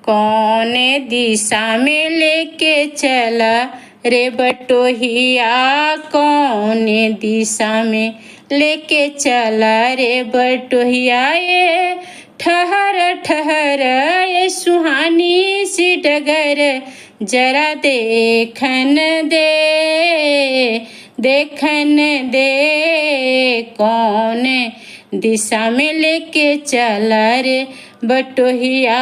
कौन दिशा में लेके चला रे बटोहिया, कौन दिशा में लेके चला रे बटोहिया। ये ठहर ठहर ये सुहानी सी डगर, जरा देखन दे देखन दे, कौन दिशा में लेके चला रे बटोहिया,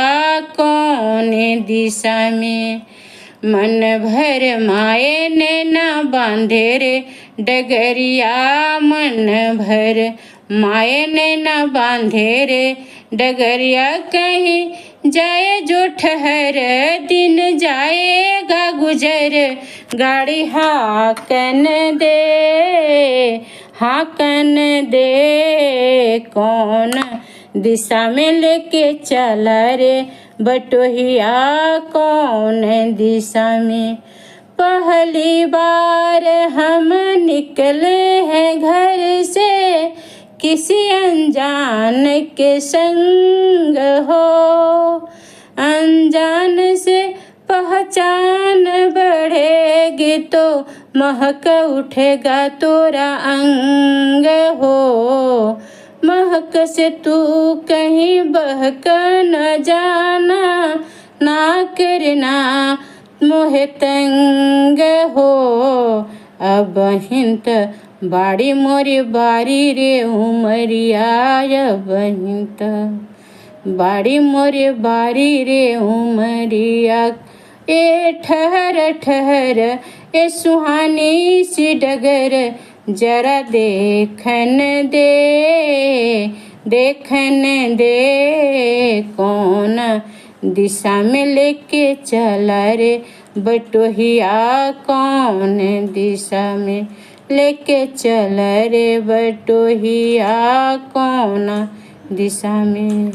कौन दिशा में। मन भर माए नैना बांधे रे डगरिया, मन भर माए नैना बांधे रे डगरिया। कहीं जाए जो ठहर दिन जाएगा गुजर, गाड़ी हाकन दे हाकन दे, कौन दिशा में लेके चला रे बटोहिया, कौन दिशा में। पहली बार हम निकले हैं घर से, किसी अनजान के संग हो। अनजान से पहचान बढ़ेगी तो महक उठेगा तोरा अंग हो। महक से तू कहीं बहक न जाना, ना करना मोहे तंग हो। अब हिंत बाड़ी मोरी बारी रे उमरिया, अब हिंत बाड़ी मोरी बारी रे उमरिया। ए ठहर ठहर ए सुहानी सी डगर, जरा देखन दे देखन दे, कौन दिशा में लेके चला रे बटोहिया, कौन दिशा में लेके चला रे बटोहिया, कौन दिशा में।